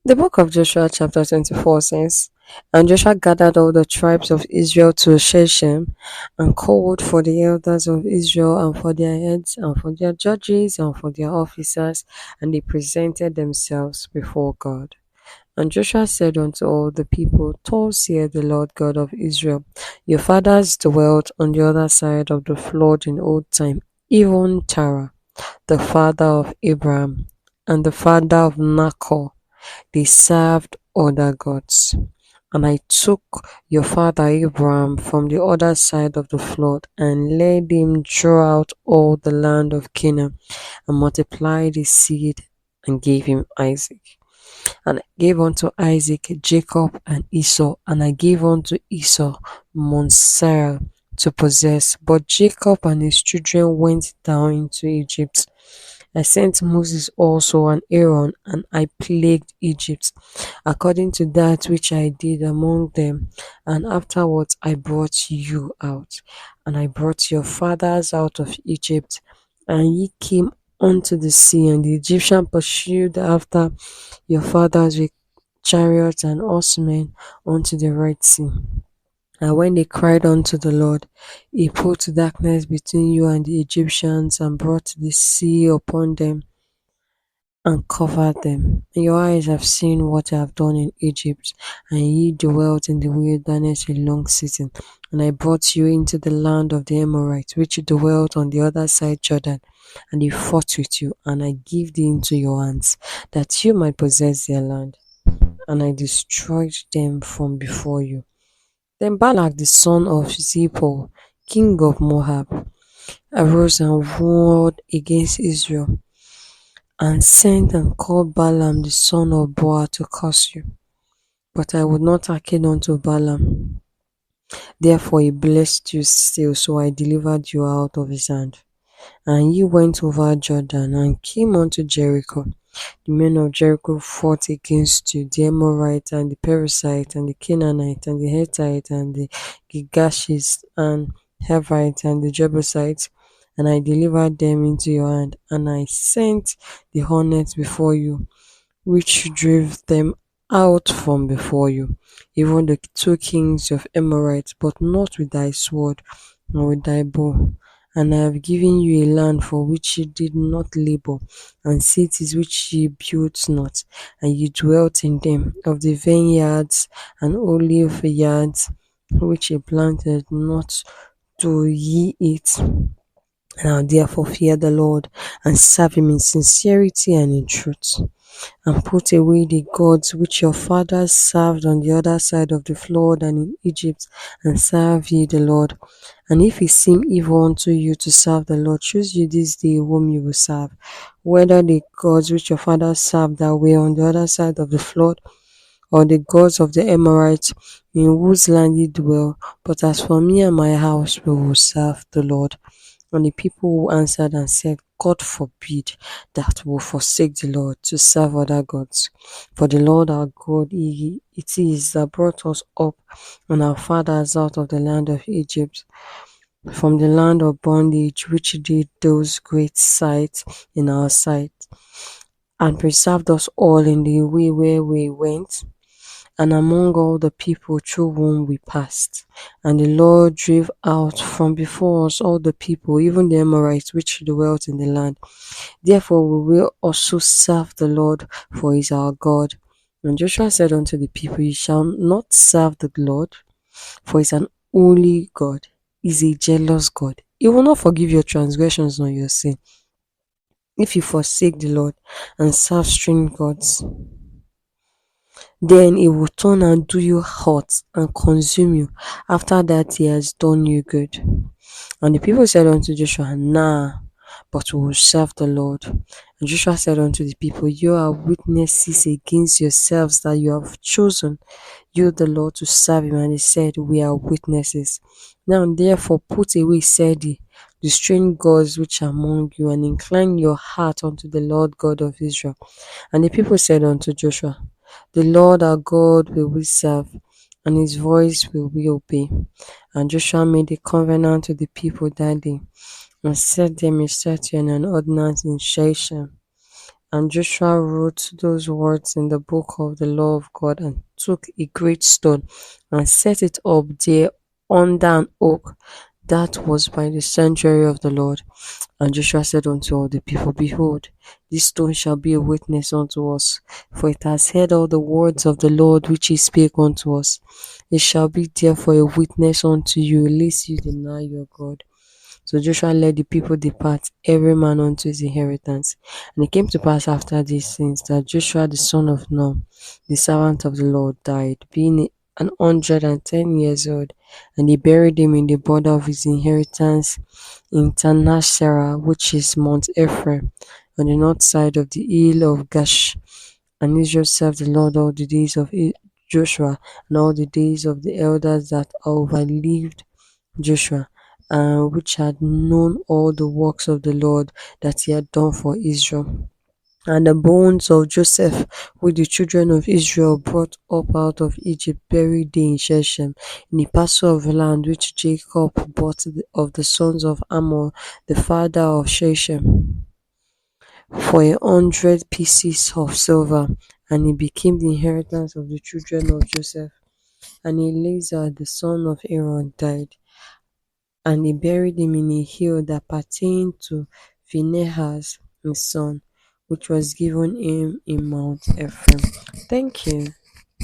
The book of Joshua, chapter 24 says, And Joshua gathered all the tribes of Israel to Shechem, and called for the elders of Israel, and for their heads, and for their judges, and for their officers, and they presented themselves before God. And Joshua said unto all the people, Thus saith the Lord God of Israel, Your fathers dwelt on the other side of the flood in old time, even Terah, the father of Abraham, and the father of Nachor. They served other gods. And I took your father Abraham from the other side of the flood, and led him throughout all the land of Canaan, and multiplied his seed, and gave him Isaac. And I gave unto Isaac Jacob and Esau, and I gave unto Esau Mount Seir to possess. But Jacob and his children went down into Egypt. I sent Moses also and Aaron, and I plagued Egypt, according to that which I did among them. And afterwards I brought you out, and I brought your fathers out of Egypt, and ye came unto the sea, and the Egyptian pursued after your fathers with chariots and horsemen unto the Red Sea. And when they cried unto the Lord, he put darkness between you and the Egyptians, and brought the sea upon them, and covered them. And your eyes have seen what I have done in Egypt, and ye dwelt in the wilderness a long season. And I brought you into the land of the Amorites, which dwelt on the other side Jordan, and they fought with you, and I gave thee into your hands, that you might possess their land. And I destroyed them from before you. Then Balak the son of Zippor, king of Moab, arose and warred against Israel, and sent and called Balaam the son of Beor to curse you. But I would not hearken unto Balaam. Therefore he blessed you still, so I delivered you out of his hand. And ye went over Jordan, and came unto Jericho. The men of Jericho fought against you, the Amorite, and the Perizzite, and the Canaanite, and the Hittite, and the Girgashite, and Hivite, and the Jebusite, and I delivered them into your hand. And I sent the hornets before you, which drave them out from before you, even the two kings of Amorites, but not with thy sword, nor with thy bow. And I have given you a land for which ye did not labor, and cities which ye built not, and ye dwelt in them, of the vineyards and olive yards which ye planted not, do ye eat. Now therefore fear the Lord, and serve him in sincerity and in truth, and put away the gods which your fathers served on the other side of the flood and in Egypt, and serve ye the Lord. And if it seem evil unto you to serve the Lord, choose you this day whom you will serve, whether the gods which your fathers served that were on the other side of the flood, or the gods of the Amorites, in whose land ye dwell. But as for me and my house, we will serve the Lord. And the people answered and said, God forbid that we will forsake the Lord to serve other gods. For the Lord our God, it is that brought us up and our fathers out of the land of Egypt, from the land of bondage, which did those great sights in our sight, and preserved us all in the way where we went, and among all the people through whom we passed. And the Lord drave out from before us all the people, even the Amorites which dwelt in the land. Therefore we will also serve the Lord, for he is our God. And Joshua said unto the people, Ye shall not serve the Lord, for he is an holy God, he is a jealous God. He will not forgive your transgressions nor your sin. If you forsake the Lord and serve strange gods, then he will turn and do you hurt and consume you after that he has done you good. And the people said unto Joshua, Nah, but we will serve the Lord. And Joshua said unto the people, You are witnesses against yourselves that you have chosen you the Lord to serve him. And they said, We are witnesses. Now therefore put away, said he, the strange gods which are among you, and incline your heart unto the Lord God of Israel. And the people said unto Joshua, The Lord our God will we serve, and his voice will we obey. And Joshua made a covenant to the people that day, and set them a statute and an ordinance in Shechem. And Joshua wrote those words in the book of the law of God and took a great stone and set it up there under an oak that was by the sanctuary of the Lord. And Joshua said unto all the people, Behold, this stone shall be a witness unto us, for it has heard all the words of the Lord which he spake unto us. It shall be therefore a witness unto you, lest you deny your God. So Joshua let the people depart, every man unto his inheritance. And it came to pass after these things that Joshua the son of Nun, the servant of the Lord, died, being 110 years old, and he buried him in the border of his inheritance in Tanashera, which is Mount Ephraim, on the north side of the hill of Gash. And Israel served the Lord all the days of Joshua and all the days of the elders that overlived Joshua, which had known all the works of the Lord that he had done for Israel. And the bones of Joseph, which the children of Israel brought up out of Egypt, buried they in Shechem, in the parcel of land which Jacob bought of the sons of Ammon, the father of Shechem, for 100 pieces of silver. And it became the inheritance of the children of Joseph. And Eleazar, the son of Aaron, died, and he buried him in a hill that pertained to Phinehas his son, which was given him in Mount Ephraim. Thank you.